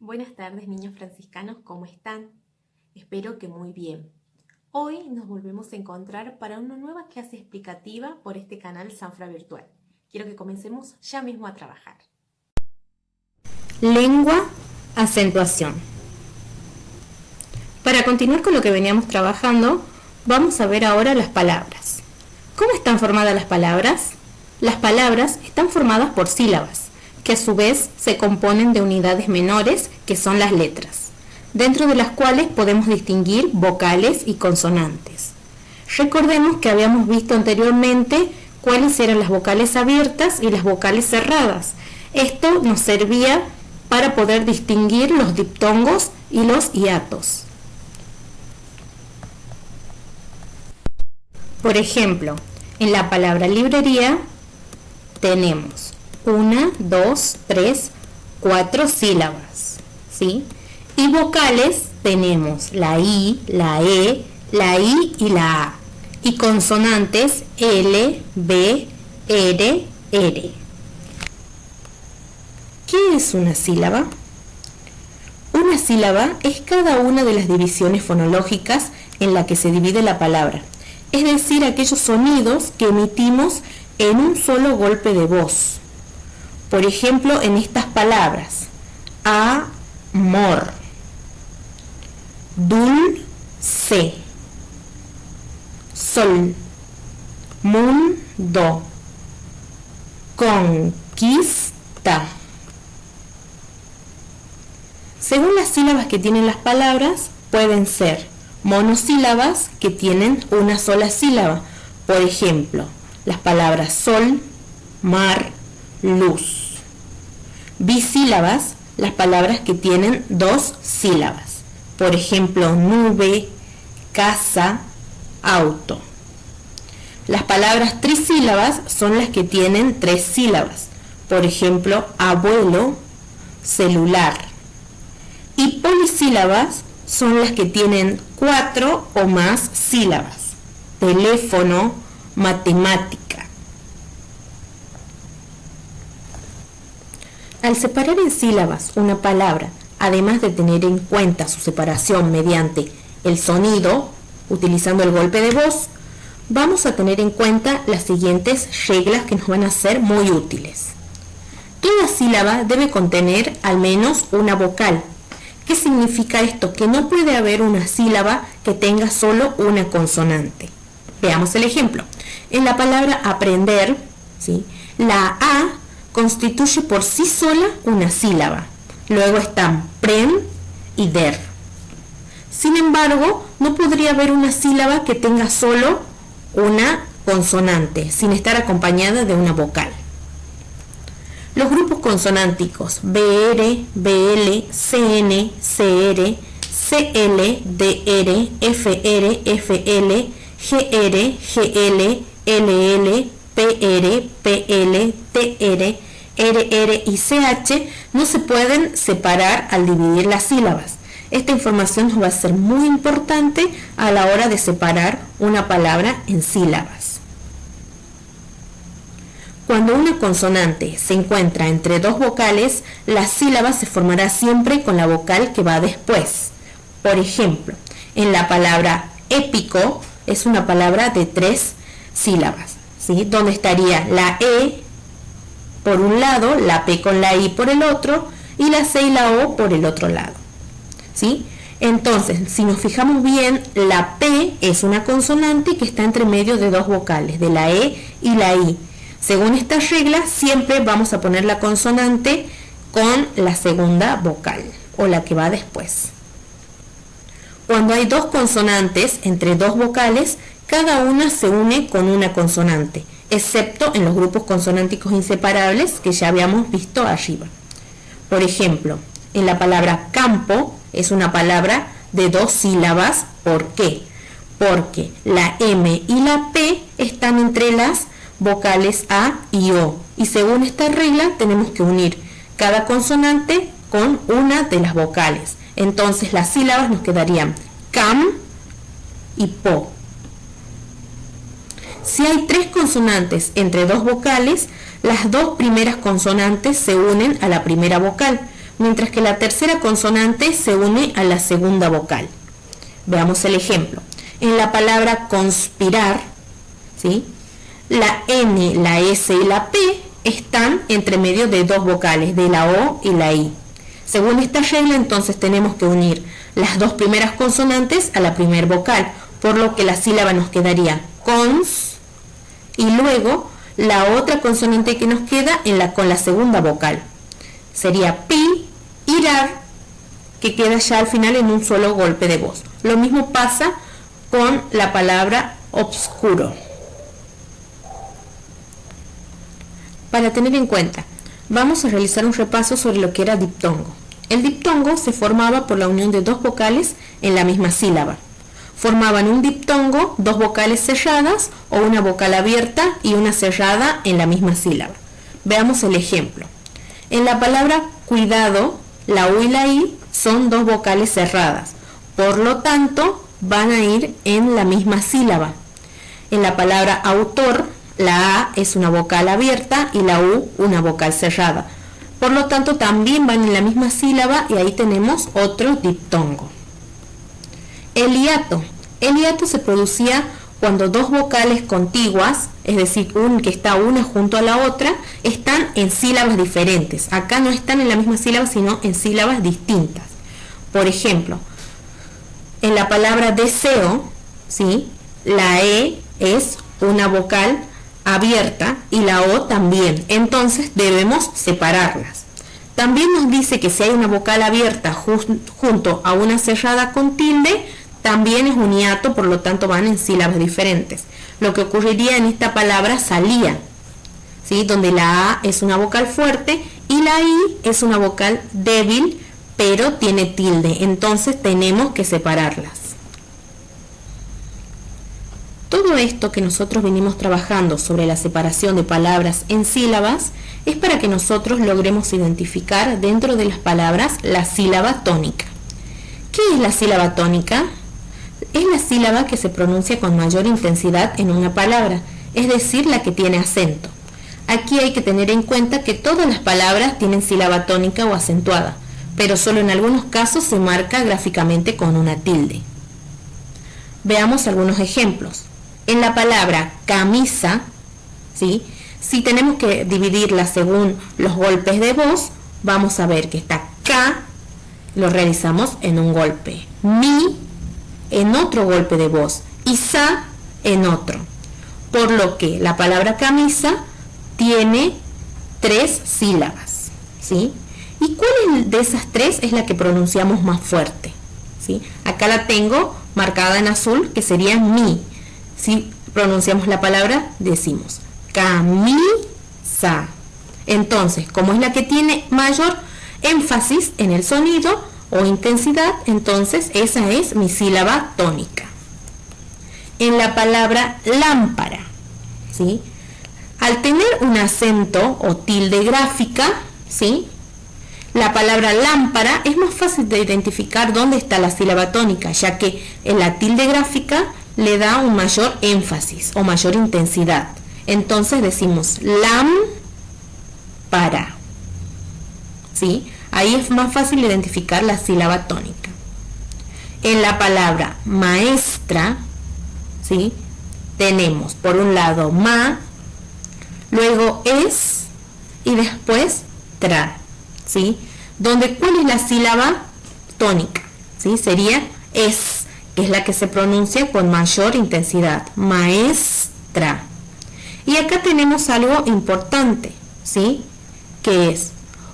Buenas tardes, niños franciscanos, ¿cómo están? Espero que muy bien. Hoy nos volvemos a encontrar para una nueva clase explicativa por este canal Sanfra Virtual. Quiero que comencemos ya mismo a trabajar. Lengua, acentuación. Para continuar con lo que veníamos trabajando, vamos a ver ahora las palabras. ¿Cómo están formadas las palabras? Las palabras están formadas por sílabas, que a su vez se componen de unidades menores, que son las letras, dentro de las cuales podemos distinguir vocales y consonantes. Recordemos que habíamos visto anteriormente cuáles eran las vocales abiertas y las vocales cerradas. Esto nos servía para poder distinguir los diptongos y los hiatos. Por ejemplo, en la palabra librería tenemos 1, 2, 3, 4 sílabas, ¿sí? Y vocales tenemos la I, la E, la I y la A. Y consonantes L, B, R, R. ¿Qué es una sílaba? Una sílaba es cada una de las divisiones fonológicas en la que se divide la palabra, es decir, aquellos sonidos que emitimos en un solo golpe de voz. Por ejemplo, en estas palabras: amor, dulce, sol, mundo, conquista. Según las sílabas que tienen las palabras, pueden ser monosílabas que tienen una sola sílaba. Por ejemplo, las palabras sol, mar, luz. Bisílabas, las palabras que tienen dos sílabas. Por ejemplo, nube, casa, auto. Las palabras trisílabas son las que tienen tres sílabas. Por ejemplo, abuelo, celular. Y polisílabas son las que tienen 4 o más sílabas. Teléfono, matemática. Al separar en sílabas una palabra, además de tener en cuenta su separación mediante el sonido, utilizando el golpe de voz, vamos a tener en cuenta las siguientes reglas que nos van a ser muy útiles. Toda sílaba debe contener al menos una vocal. ¿Qué significa esto? Que no puede haber una sílaba que tenga solo una consonante. Veamos el ejemplo. En la palabra aprender, ¿sí?, la A constituye por sí sola una sílaba. Luego están pren y der. Sin embargo, no podría haber una sílaba que tenga solo una consonante, sin estar acompañada de una vocal. Los grupos consonánticos BR, BL, CN, CR, CL, DR, FR, FL, GR, GL, LL, PR, PL, TR, RR y CH no se pueden separar al dividir las sílabas. Esta información nos va a ser muy importante a la hora de separar una palabra en sílabas. Cuando una consonante se encuentra entre dos vocales, la sílaba se formará siempre con la vocal que va después. Por ejemplo, en la palabra épico es una palabra de 3 sílabas, ¿sí?, donde estaría la E por un lado, la P con la I por el otro y la C y la O por el otro lado, ¿sí? Entonces, si nos fijamos bien, la P es una consonante que está entre medio de dos vocales, de la E y la I. Según esta regla, siempre vamos a poner la consonante con la segunda vocal o la que va después. Cuando hay dos consonantes entre dos vocales, cada una se une con una consonante, excepto en los grupos consonánticos inseparables que ya habíamos visto arriba. Por ejemplo, en la palabra campo es una palabra de 2 sílabas. ¿Por qué? Porque la M y la P están entre las vocales A y O, y según esta regla tenemos que unir cada consonante con una de las vocales. Entonces las sílabas nos quedarían cam y po. Si hay 3 consonantes entre dos vocales, las 2 primeras consonantes se unen a la primera vocal. mientras que la tercera consonante se une a la segunda vocal. Veamos el ejemplo. En la palabra conspirar, ¿sí?, la N, la S y la P están entre medio de dos vocales, de la O y la I. Según esta regla, entonces tenemos que unir las dos primeras consonantes a la primera vocal, por lo que la sílaba nos quedaría cons, y luego la otra consonante que nos queda con la segunda vocal. Sería pi, irar, que queda ya al final en un solo golpe de voz. Lo mismo pasa con la palabra obscuro. Para tener en cuenta, vamos a realizar un repaso sobre lo que era diptongo. El diptongo se formaba por la unión de dos vocales en la misma sílaba. Formaban un diptongo dos vocales cerradas o una vocal abierta y una cerrada en la misma sílaba. Veamos el ejemplo. En la palabra cuidado, la U y la I son dos vocales cerradas, por lo tanto van a ir en la misma sílaba. En la palabra autor, la A es una vocal abierta y la U una vocal cerrada. Por lo tanto, también van en la misma sílaba y ahí tenemos otro diptongo. El hiato. El hiato se producía cuando dos vocales contiguas, es decir, que está una junto a la otra, están en sílabas diferentes. Acá no están en la misma sílaba, sino en sílabas distintas. Por ejemplo, en la palabra deseo, ¿sí?, la E es una vocal abierta y la O también, entonces debemos separarlas. También nos dice que si hay una vocal abierta junto a una cerrada con tilde, también es un hiato, por lo tanto van en sílabas diferentes. Lo que ocurriría en esta palabra salía, ¿sí?, donde la A es una vocal fuerte y la I es una vocal débil, pero tiene tilde, entonces tenemos que separarlas. Todo esto que nosotros venimos trabajando sobre la separación de palabras en sílabas es para que nosotros logremos identificar dentro de las palabras la sílaba tónica. ¿Qué es la sílaba tónica? Es la sílaba que se pronuncia con mayor intensidad en una palabra, es decir, la que tiene acento. Aquí hay que tener en cuenta que todas las palabras tienen sílaba tónica o acentuada, pero solo en algunos casos se marca gráficamente con una tilde. Veamos algunos ejemplos. En la palabra camisa, ¿sí?, si tenemos que dividirla según los golpes de voz, vamos a ver que está K, lo realizamos en un golpe, mi en otro golpe de voz y sa en otro. Por lo que la palabra camisa tiene 3 sílabas, ¿sí? ¿Y cuál de esas 3 es la que pronunciamos más fuerte? ¿Sí? Acá la tengo marcada en azul, que sería mi. Si pronunciamos la palabra, decimos camisa. Entonces, como es la que tiene mayor énfasis en el sonido o intensidad, entonces esa es mi sílaba tónica. En la palabra lámpara, ¿sí?, al tener un acento o tilde gráfica, ¿sí?, la palabra lámpara es más fácil de identificar dónde está la sílaba tónica, ya que en la tilde gráfica le da un mayor énfasis o mayor intensidad. Entonces decimos lámpara, ¿sí? Ahí es más fácil identificar la sílaba tónica. En la palabra maestra, ¿sí?, tenemos por un lado ma, luego es y después tra, ¿sí? Donde ¿cuál es la sílaba tónica? ¿Sí? Sería es, que es la que se pronuncia con mayor intensidad, maestra. Y acá tenemos algo importante, ¿sí?, que es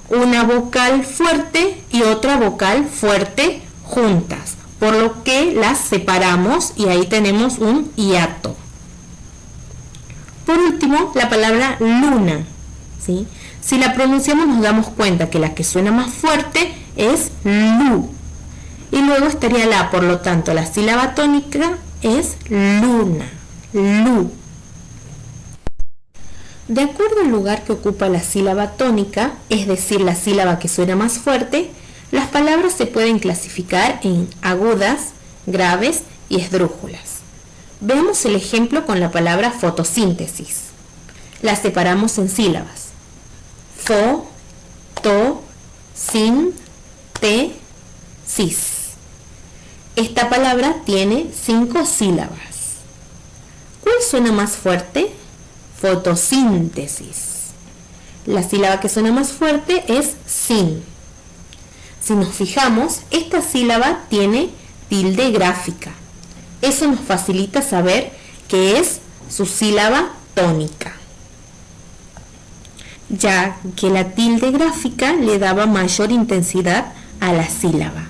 una vocal fuerte y otra vocal fuerte juntas, por lo que las separamos y ahí tenemos un hiato. Por último, la palabra luna, ¿sí? Si la pronunciamos nos damos cuenta que la que suena más fuerte es lu. Y luego estaría la, por lo tanto, la sílaba tónica es luna, lu. De acuerdo al lugar que ocupa la sílaba tónica, es decir, la sílaba que suena más fuerte, las palabras se pueden clasificar en agudas, graves y esdrújulas. Veamos el ejemplo con la palabra fotosíntesis. La separamos en sílabas. Fo, to, Esta palabra tiene 5 sílabas. ¿Cuál suena más fuerte? Fotosíntesis. La sílaba que suena más fuerte es sin. Si nos fijamos, esta sílaba tiene tilde gráfica. Eso nos facilita saber que es su sílaba tónica, ya que la tilde gráfica le daba mayor intensidad a la sílaba.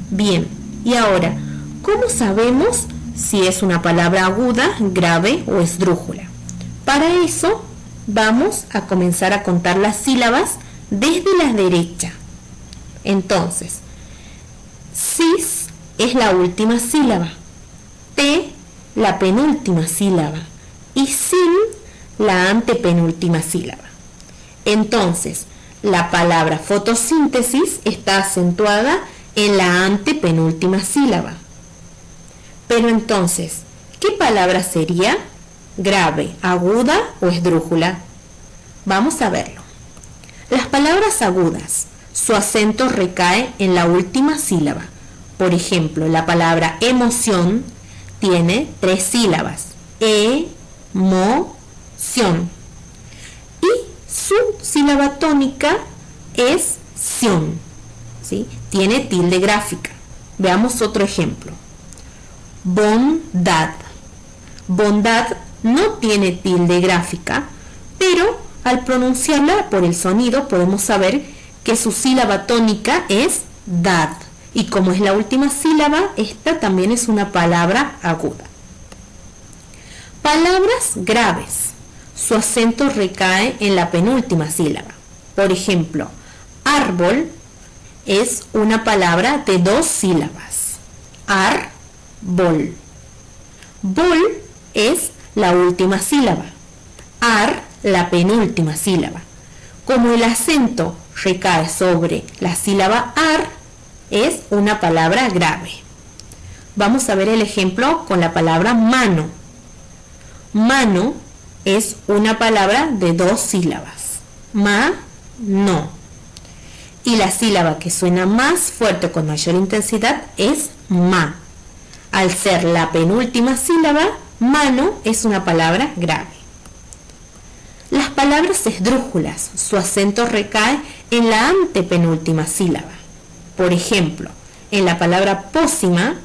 Bien, y ahora, ¿cómo sabemos si es una palabra aguda, grave o esdrújula? Para eso, vamos a comenzar a contar las sílabas desde la derecha. Entonces, cis es la última sílaba, t la penúltima sílaba y sin la antepenúltima sílaba. Entonces, la palabra fotosíntesis está acentuada en la antepenúltima sílaba. Pero entonces, ¿qué palabra sería? ¿Grave, aguda o esdrújula? Vamos a verlo. Las palabras agudas, su acento recae en la última sílaba. Por ejemplo, la palabra emoción tiene 3 sílabas. E-mo-ción. Y su sílaba tónica es ción, ¿sí? Tiene tilde gráfica. Veamos otro ejemplo. Bondad. Bondad no tiene tilde gráfica, pero al pronunciarla por el sonido podemos saber que su sílaba tónica es dad. Y como es la última sílaba, esta también es una palabra aguda. Palabras graves. Su acento recae en la penúltima sílaba. Por ejemplo, árbol es una palabra de 2 sílabas. Ar-bol. Bol es la última sílaba. Ar, la penúltima sílaba. Como el acento recae sobre la sílaba ar, es una palabra grave. Vamos a ver el ejemplo con la palabra mano. Mano es una palabra de 2 sílabas. Ma-no. Y la sílaba que suena más fuerte con mayor intensidad es ma. Al ser la penúltima sílaba, mano es una palabra grave. Las palabras esdrújulas, su acento recae en la antepenúltima sílaba. Por ejemplo, en la palabra pócima,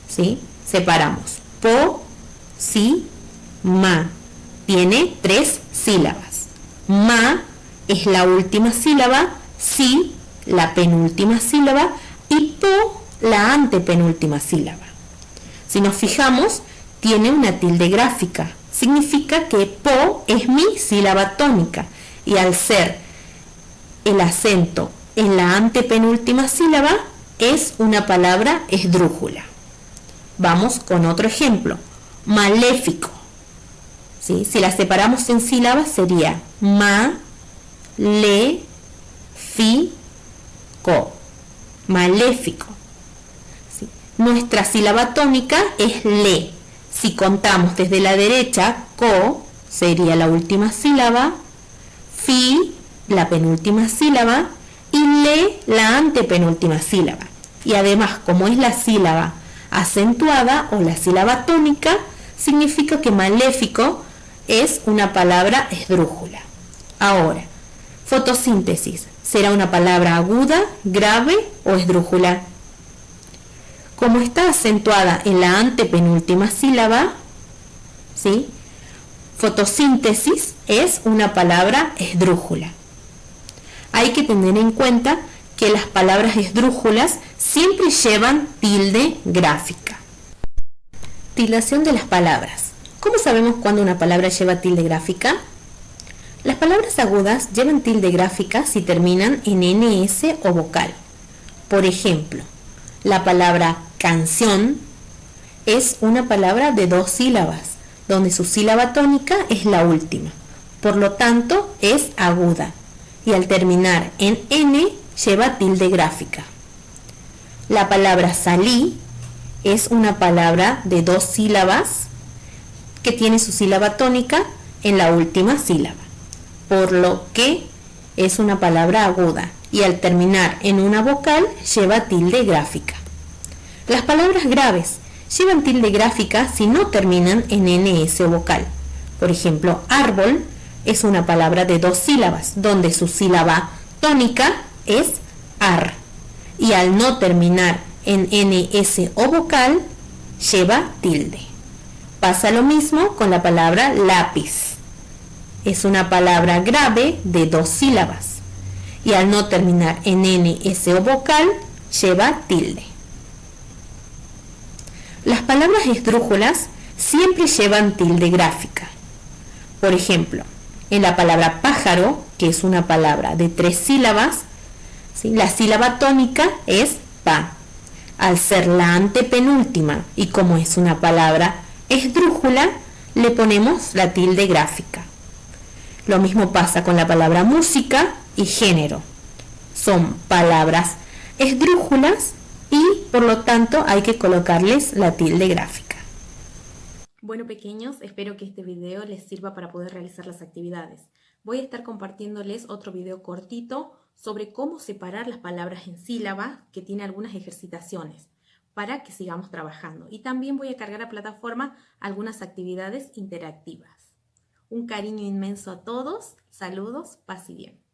¿sí? Separamos po, si, ma. Tiene 3 sílabas. Ma es la última sílaba, si la penúltima sílaba y po la antepenúltima sílaba. Si nos fijamos, tiene una tilde gráfica. Significa que po es mi sílaba tónica y al ser el acento en la antepenúltima sílaba es una palabra esdrújula. Vamos con otro ejemplo. Maléfico. ¿Sí? Si la separamos en sílabas sería ma-le-fi-co. Maléfico. ¿Sí? Nuestra sílaba tónica es le. Si contamos desde la derecha, co sería la última sílaba, fi la penúltima sílaba y le la antepenúltima sílaba. Y además, como es la sílaba acentuada o la sílaba tónica, significa que maléfico es una palabra esdrújula. Ahora, fotosíntesis, ¿será una palabra aguda, grave o esdrújula? Como está acentuada en la antepenúltima sílaba, ¿sí? Fotosíntesis es una palabra esdrújula. Hay que tener en cuenta que las palabras esdrújulas siempre llevan tilde gráfica. Tildación de las palabras. ¿Cómo sabemos cuándo una palabra lleva tilde gráfica? Las palabras agudas llevan tilde gráfica si terminan en ns o vocal. Por ejemplo, la palabra canción es una palabra de 2 sílabas, donde su sílaba tónica es la última. Por lo tanto, es aguda. Y al terminar en n, lleva tilde gráfica. La palabra salí es una palabra de 2 sílabas que tiene su sílaba tónica en la última sílaba, por lo que es una palabra aguda y al terminar en una vocal lleva tilde gráfica. Las palabras graves llevan tilde gráfica si no terminan en NS o vocal. Por ejemplo, árbol es una palabra de 2 sílabas, donde su sílaba tónica es ar. Y al no terminar en NS o vocal, lleva tilde. Pasa lo mismo con la palabra lápiz. Es una palabra grave de 2 sílabas. Y al no terminar en NS o vocal, lleva tilde. Las palabras esdrújulas siempre llevan tilde gráfica. Por ejemplo, en la palabra pájaro, que es una palabra de 3 sílabas, ¿sí?, la sílaba tónica es pa. Al ser la antepenúltima y como es una palabra esdrújula, le ponemos la tilde gráfica. Lo mismo pasa con la palabra música y género. Son palabras esdrújulas y por lo tanto hay que colocarles la tilde gráfica. Bueno, pequeños, espero que este video les sirva para poder realizar las actividades. Voy a estar compartiéndoles otro video cortito sobre cómo separar las palabras en sílabas, que tiene algunas ejercitaciones para que sigamos trabajando. Y también voy a cargar a plataforma algunas actividades interactivas. Un cariño inmenso a todos, saludos, paz y bien.